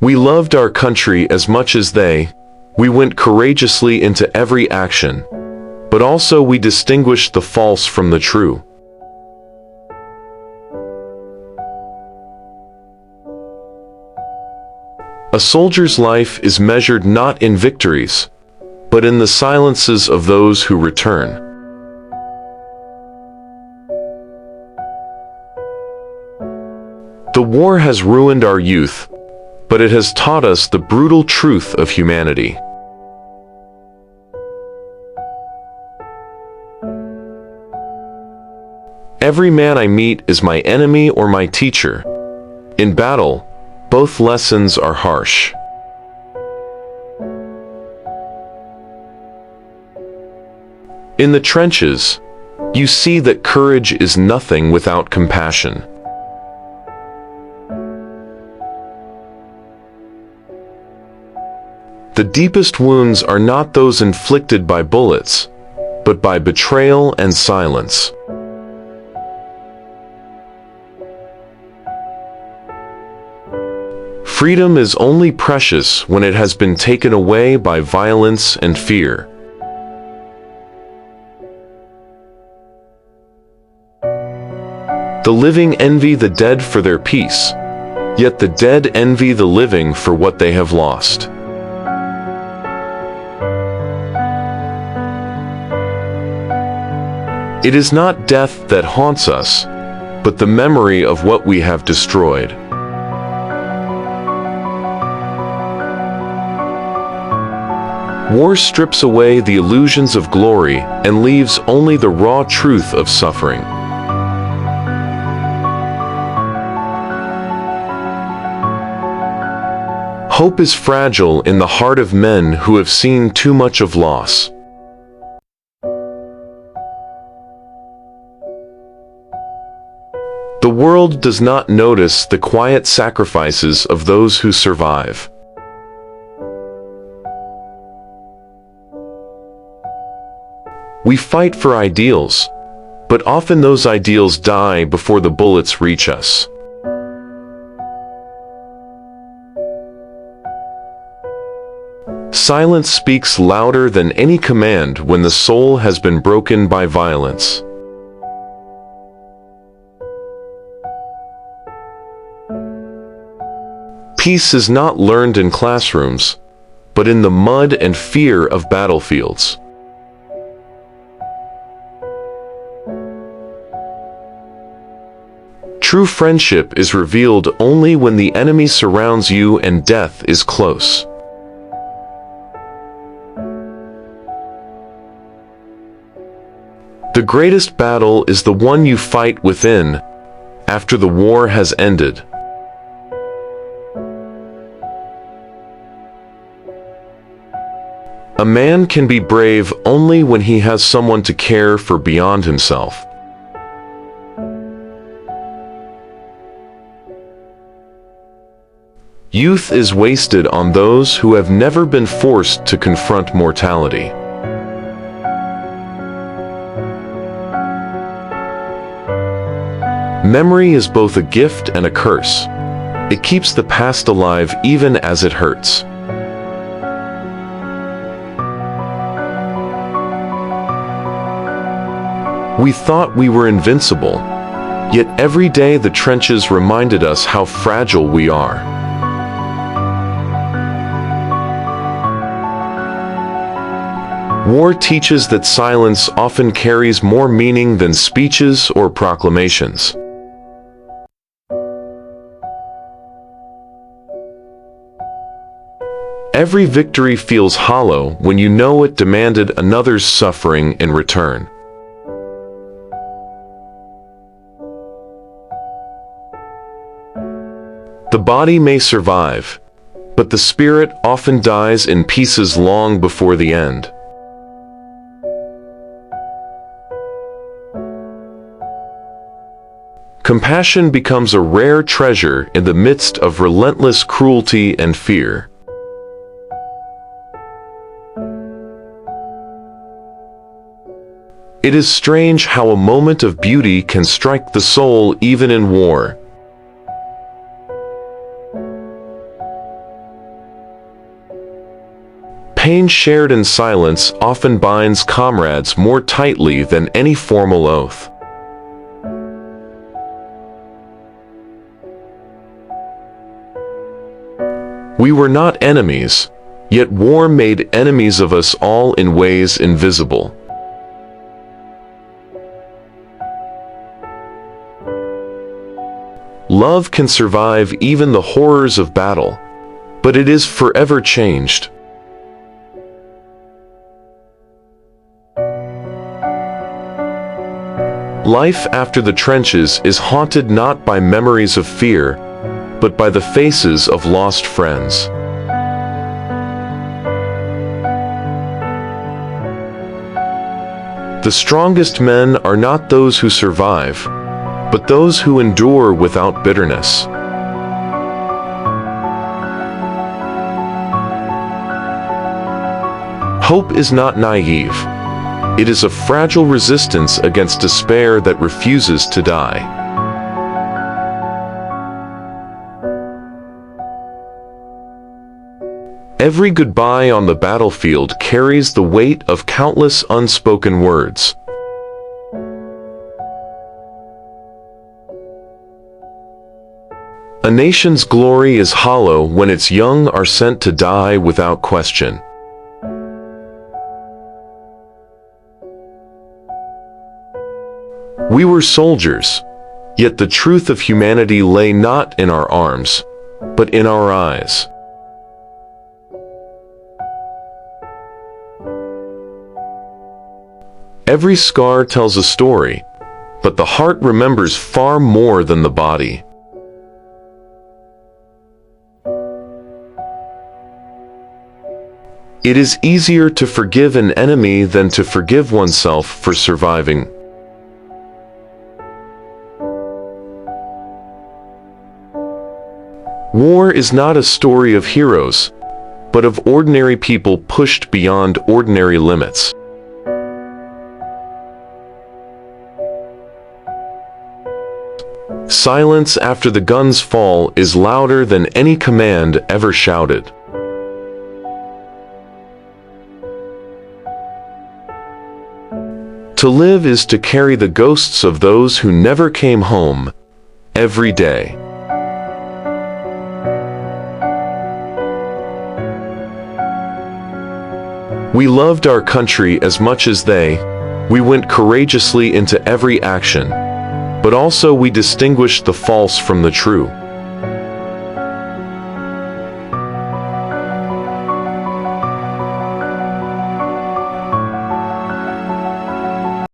We loved our country as much as they. We went courageously into every action, but also we distinguished the false from the true. A soldier's life is measured not in victories, but in the silences of those who return. The war has ruined our youth, but it has taught us the brutal truth of humanity. Every man I meet is my enemy or my teacher. In battle, both lessons are harsh. In the trenches, you see that courage is nothing without compassion. The deepest wounds are not those inflicted by bullets, but by betrayal and silence. Freedom is only precious when it has been taken away by violence and fear. The living envy the dead for their peace, yet the dead envy the living for what they have lost. It is not death that haunts us, but the memory of what we have destroyed. War strips away the illusions of glory and leaves only the raw truth of suffering. Hope is fragile in the heart of men who have seen too much of loss. The world does not notice the quiet sacrifices of those who survive. We fight for ideals, but often those ideals die before the bullets reach us. Silence speaks louder than any command when the soul has been broken by violence. Peace is not learned in classrooms, but in the mud and fear of battlefields. True friendship is revealed only when the enemy surrounds you and death is close. The greatest battle is the one you fight within, after the war has ended. A man can be brave only when he has someone to care for beyond himself. Youth is wasted on those who have never been forced to confront mortality. Memory is both a gift and a curse. It keeps the past alive even as it hurts. We thought we were invincible, yet every day the trenches reminded us how fragile we are. War teaches that silence often carries more meaning than speeches or proclamations. Every victory feels hollow when you know it demanded another's suffering in return. The body may survive, but the spirit often dies in pieces long before the end. Compassion becomes a rare treasure in the midst of relentless cruelty and fear. It is strange how a moment of beauty can strike the soul even in war. pain shared in silence often binds comrades more tightly than any formal oath. We were not enemies, yet war made enemies of us all in ways invisible. Love can survive even the horrors of battle, but it is forever changed. Life after the trenches is haunted not by memories of fear, but by the faces of lost friends. The strongest men are not those who survive, but those who endure without bitterness. Hope is not naive. It is a fragile resistance against despair that refuses to die. Every goodbye on the battlefield carries the weight of countless unspoken words. A nation's glory is hollow when its young are sent to die without question. We were soldiers, yet the truth of humanity lay not in our arms, but in our eyes. Every scar tells a story, but the heart remembers far more than the body. It is easier to forgive an enemy than to forgive oneself for surviving. War is not a story of heroes, but of ordinary people pushed beyond ordinary limits. Silence after the guns fall is louder than any command ever shouted. To live is to carry the ghosts of those who never came home, every day. We loved our country as much as they. We went courageously into every action, but also we distinguished the false from the true.